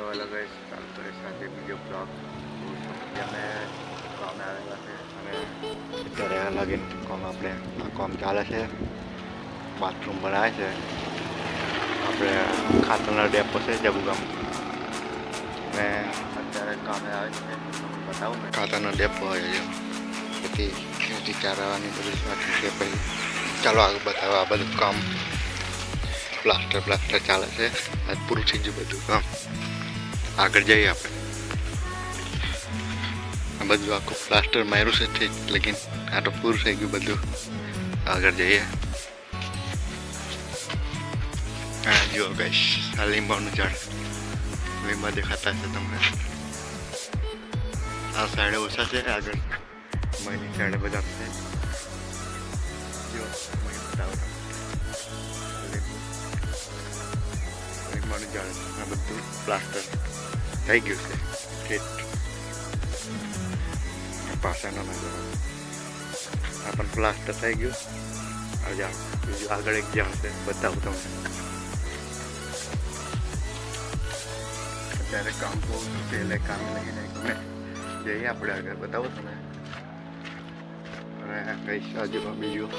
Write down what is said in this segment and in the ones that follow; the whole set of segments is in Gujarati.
હેલો ગાઈસ, ચાલુ કરે સાથે વિડીયો બ્લોગ. અમે કામે આવેલા છે અને અત્યારે આ લાગીને કામ આપણે આ કામ ચાલે છે. બાથરૂમ બનાવે છે. આપણે ખાતરના ડેપો છે જબુગામ ને અત્યારે કામે આવે છે. બતાવું ને ખાતરનો ડેપો હોય છે. પછી ખેતી ચારવાની બધી બાકી છે. પછી ચાલો આગળ બતાવો. આ બધું કામ પ્લાસ્ટર ચાલે છે. આજ પૂરું થઈ ગયું બધું કામ. આગળ જઈએ આપણે. આ બધું આખું પ્લાસ્ટર માર્યું છે ઠીક, લેકિન આ તો પૂરું થઈ ગયું બધું. આગળ જઈએ. હા જુઓ ગાઈસ, આ લીંબાનું ઝાડ. લીંબા દેખાતા છે તમને. આ સાઈડે ઓછા છે, આગળ મયની સાઈડે બધા છે. જુઓ મય બતાવો. લીંબાનું ઝાડ આ બધું પ્લાસ્ટર થઈ ગયું છે ઠીક. પાછળનો નજર આ પણ પ્લાસ્ટર થઈ ગયું. બીજું આગળ એક ઝાડ છે, બતાવું તમને. અત્યારે કામ બહુ છે એટલે કામ લઈને ગમે જઈએ આપણે આગળ, બતાવો તમે. અને કઈ હજુ બીજું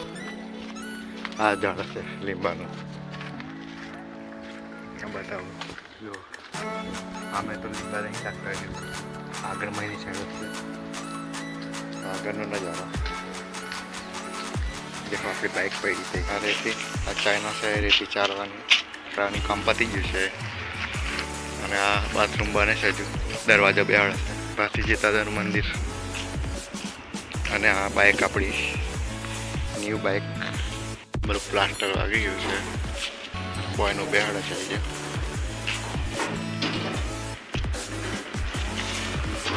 આ ઝાડ છે લીંબાનું, બતાવું. જો અમે તો લીંબા નહીં કાઢતા ગયું. આગળ મહિની સાઈડ છે. આગળનો નજારો દેખો. આપણી બાઇક પડી છે. આ રેતી, આ ચાઇના છે રેતી ચારવાની. પ્રાણી કામ પતી ગયું છે. અને આ બાથરૂમ બને છે, હજુ દરવાજા બેહાડે છે. પાછી જતાદાનું મંદિર. અને આ બાઇક આપણી ન્યૂ બાઇક. બધું પ્લાસ્ટર વાગી ગયું છે. બોયનું બેહાડે છે.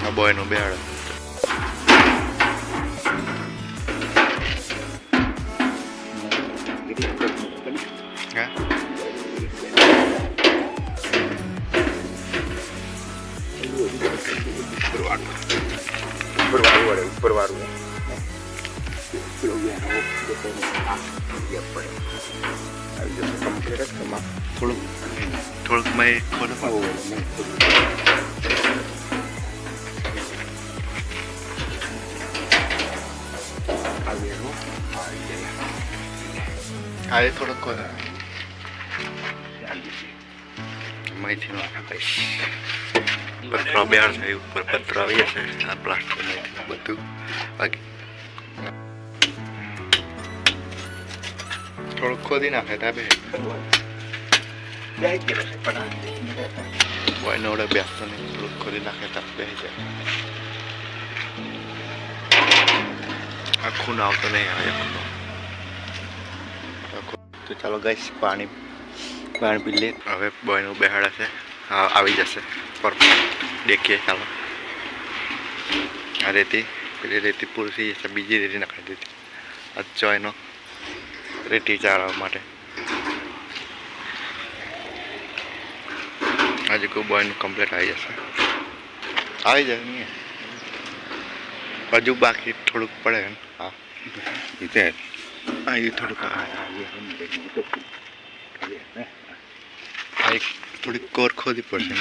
આ બોયનું બેહાડે. ઉપરવાળું થોડુંક મેં ખોલું. હા એ થોડોક માહિતી નો કહીશ. પથરા બેહાર છે ઉપર, પથરા આવી જશે. આ પ્લાસ્ટર બધું બાકી થોડુંક ખોદી નાખે ત્યાં બે બોયને ઓડે બેસતો નહીં. થોડુંક ખોદી નાખે ત્યાં બે જાય. આખું ના આવતો નહીં આવે. તો ચાલો ગાઈસ, પાણી પી લે. હવે બોયનું બેહાડા છે. હા આવી જશે પરફેક્ટ. દેખીએ ચાલો. આ રેતી, પેલી રેતી પૂરી થઈ જશે. બીજી રેતી નાખી દીધી. આ ચોયનો રેતી ચારવા માટે. આજે કોઈ બોયનું કમ્પ્લીટ આવી જશે. આવી જશે નહીં, હજુ બાકી થોડુંક પડે. હા એ થોડુંક એક થોડીક કોર ખોદી પડશે.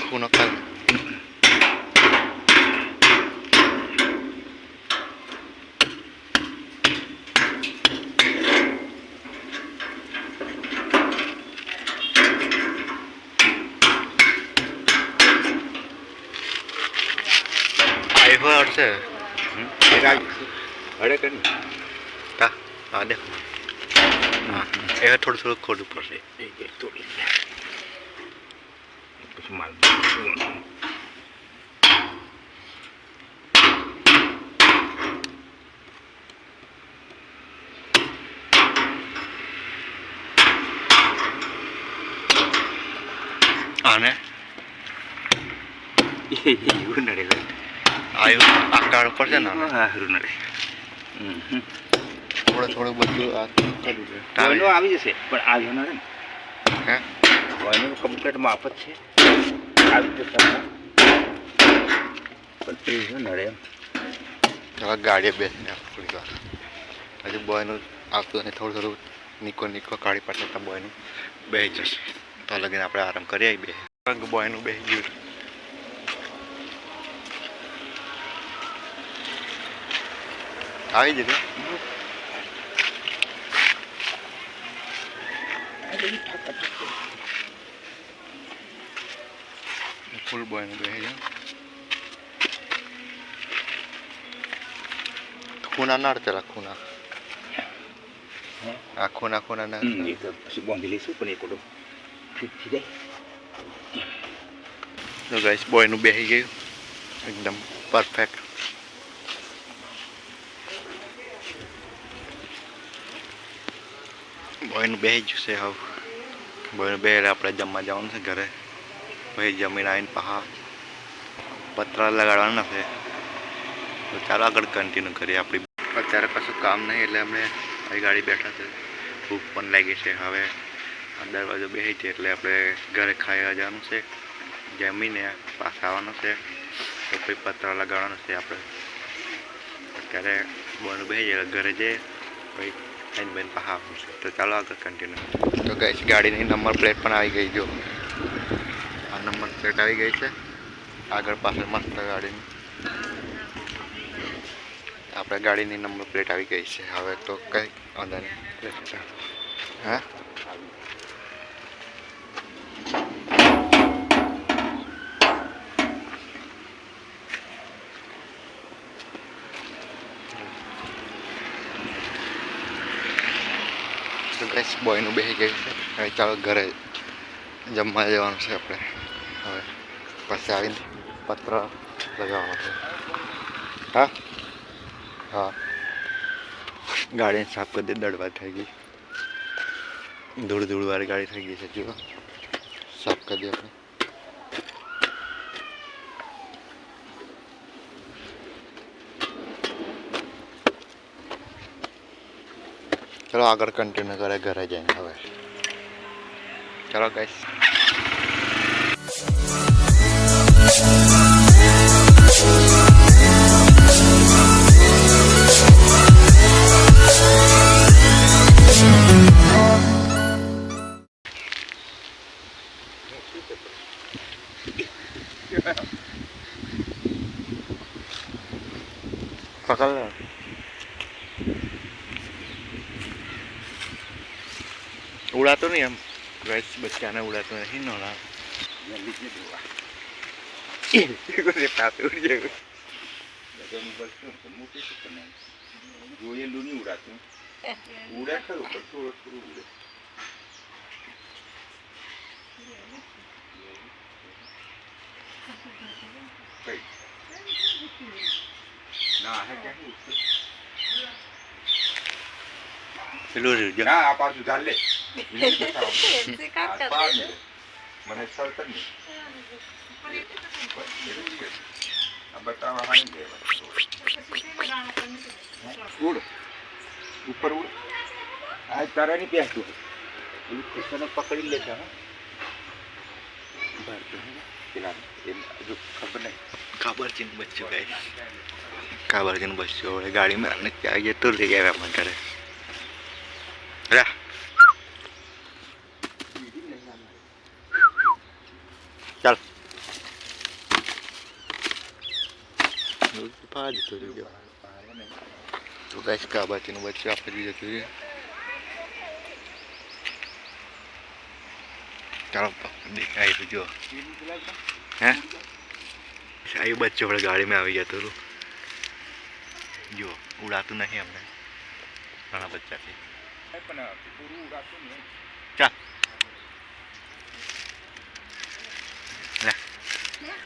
ખૂનો કાલ અડશે. અડે કે નહીં? હા દેખો. હા એ થોડું ખોટું પડશે. પછી માલ આને એવું નડે. આવ્યું આકાર ઉપર છે ને હારું નડે. થોડું બધું આ કરી દે. આવી જશે પણ આવ્યો નડે ને. હે કોઈનું કમ્પ્લીટ માફ જ છે આવી રીતે પણ નડે એમ હવે ગાડીએ બેસીને થોડી વાર હજુ બોયનું આવતું અને થોડું થોડું નીકો કાઢી પાડતા બોયનું બેસી જશે તો લગીને આપણે આરામ કરી આવી બે બોયનું બેસી ગયું આવી જશે ફૂલ બોયનું બેસી જાય ખૂના ના ચલા ખૂના આ ખૂના ના એ તો પછી બાંધી લઈશું પણ એક ઓડો ઠીક થઈ જાય તો ગાઈસ બોયનું બેસી ગયું એકદમ પરફેક્ટ બોયનું બેસી જશે હવે બોયનું બે આપણે જમવા જવાનું છે ઘરે પછી જમીને આવીને પહા પતરા લગાડવાના છે તો ચાલો આગળ કન્ટિન્યુ કરીએ આપણી અત્યારે કશું કામ નહીં એટલે અમે આવી ગાડી બેઠા છે ભૂખ પણ લાગી છે હવે દરવાજો બેસી છે એટલે આપણે ઘરે ખાઈ જવાનું છે જમીને પાછા આવવાનું છે તો પછી પતરા લગાડવાનું છે આપણે અત્યારે બોયનું બેસી જાય ઘરે જઈએ પછી ખાઈને બેન પાછા આવવાનું છે તો ચાલો આગળ કન્ટિન્યુ તો ગઈ ગાડીની નંબર પ્લેટ પણ આવી ગઈ જો આ નંબર પ્લેટ આવી ગઈ છે આગળ પાછળ મસ્ત ગાડીની આપણે ગાડીની નંબર પ્લેટ આવી ગઈ છે હવે તો કંઈ વાંધો નહીં હા તો ગેસ બોયનું બેસી ગયું છે હવે ચાલો ઘરે જમવા જવાનું છે આપણે હવે પછી આવીને પત્ર લગાવવાનો છે હા હા ગાડીને સાફ કરી દે દળવા થઈ ગઈ ધૂળવાળી ગાડી થઈ ગઈ છે જુઓ સાફ કરી દે આપણે ચલો આગળ કન્ટિન્યુ કરે ઘરે જઈને હવે ચલો ગાઈસ પકડ લે ઉડાતો નહીં એમ ગેસ બચ્ચાને ઉડાતો નહીં નોળા જોયેલું નહીં ઉડાતું ઉડે ખરું પણ થોડું થોડું ઉડે ના હે ક્યાં પેલું રહ્યું ના આ પાછું ધાર લે મને સરત નહીં આ બતાવવા હાઈ ઉડ ઉપર ઉડ આ તારા નહીં પહેરતું પેલું ખિસ્સાને પકડી લેતા હા પેલા હજુ ખબર નહીં કાબરજીનું બચ્ચું ગાય કાબરજીનું બચ્ચું હવે ગાડીમાં અને ત્યાં જતું લઈ આવ્યા અમારા ઘરે રા ચાલ પા જતું રહ્યું તો ગાઈસ કાબરજીનું બચ્ચું આપણે જતું રહ્યું ચાલો દેખાય તો જો હે સાહેબ બચ્ચો આપણે ગાડીમાં આવી જતો હતું જો ઉડાતું નહીં અમને ઘણા બચ્ચાથી ચાલ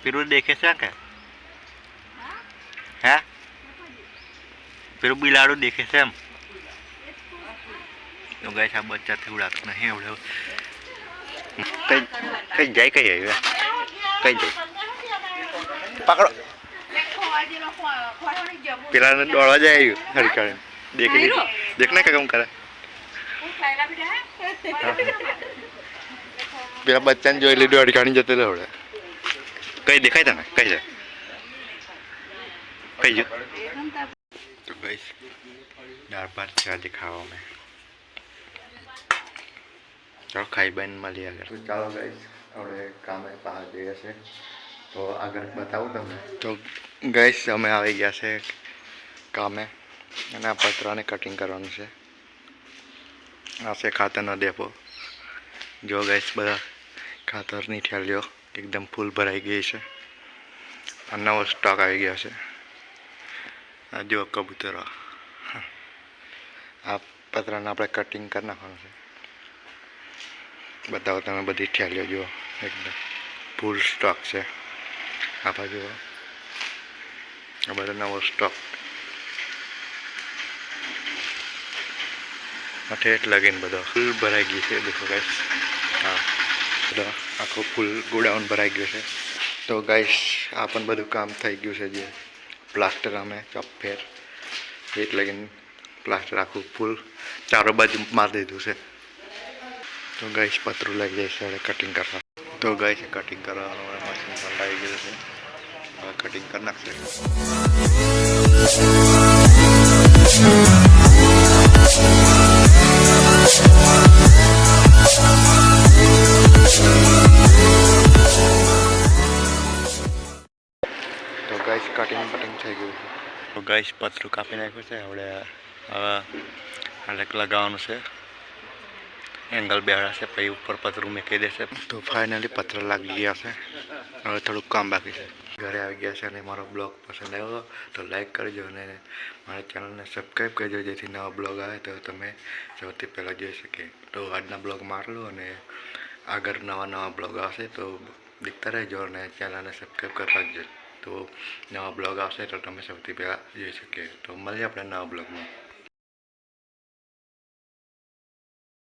પેલું દેખે છે કે હે પેલું બિલાડું દેખે છે એમ તો ગાઈસ આ બચ્ચાથી ઉડાતું નહીં એવડે કઈ જાય કઈ આવ્યું કઈ જાય પકડો પેલા દોડવા જાય આવ્યું હરકાળે દેખ ના કેમ કરે પેલા બચ્ચાને જોઈ લીધું અડકાણી જતો રહે. કઈ દેખાય તને કઈ છે કઈ જો તો ગઈશ દાળ ભાત છે આજે ખાવામાં. ચાલો ખાઈ બન મળી આગળ. તો ચાલો ગઈશ આપણે કામે બહાર જઈએ છે તો આગળ બતાવું તમને. તો ગઈશ અમે આવી ગયા છે કામે અને આ પતરાને કટિંગ કરવાનું છે. આ છે ખાતરનો ડેપો. જો ગઈશ બધા ખાતરની થેલીઓ એકદમ ફૂલ ભરાઈ ગઈ છે. આ નવો સ્ટોક આવી ગયો છે. આ જો કબૂતરો. આ પતરાને આપણે કટિંગ કરી નાખવાનું છે. બતાવો તમે બધી થેલીઓ જુઓ એકદમ ફૂલ સ્ટોક છે. આ બાજુ આ બધો નવો સ્ટોક ઠેઠ લગીને બધો ફૂલ ભરાઈ ગયું છે. દેખો ગાઈસ હા બધો આખો ફૂલ ગોડાઉન ભરાઈ ગયું છે. તો ગાઈસ આ પણ બધું કામ થઈ ગયું છે. જે પ્લાસ્ટર અમે ચોફેર ઠેઠ લગીને પ્લાસ્ટર આખું ફૂલ ચારો બાજુ મારી દીધું છે. તો ગાઈસ પતરું લઈ જાય છે હવે કટિંગ કરવા. તો ગાઈસ કટિંગ કરવાનું મશીન પણ લાવી ગયું છે. હવે કટિંગ કરી નાખશે. તો ગાઈસ કટિંગ થઈ ગયું છે. તો ગાઈસ પતરું કાપી નાખ્યું છે. હવે લગાવવાનું છે. એંગલ બેડા છે પછી ઉપર પતરું મૂકી દેશે. તો ફાઇનલી પતરા લાગી ગયા છે. હવે થોડુંક કામ બાકી છે. ઘરે આવી ગયા છે અને મારો બ્લોગ પસંદ આવ્યો તો લાઈક કરજો અને મારા ચેનલને સબસ્ક્રાઈબ કરજો જેથી નવા બ્લોગ આવે તો તમે સૌથી પહેલાં જોઈ શકીએ. તો આજના બ્લોગમાં આટલું અને આગળ નવા બ્લોગ આવશે તો દેખતા રહેજો અને ચેનલને સબસ્ક્રાઈબ કરી રાખજો. તો નવા બ્લોગ આવશે તો તમે સૌથી પહેલાં જોઈ શકીએ. તો મળીએ આપણે નવા બ્લોગમાં.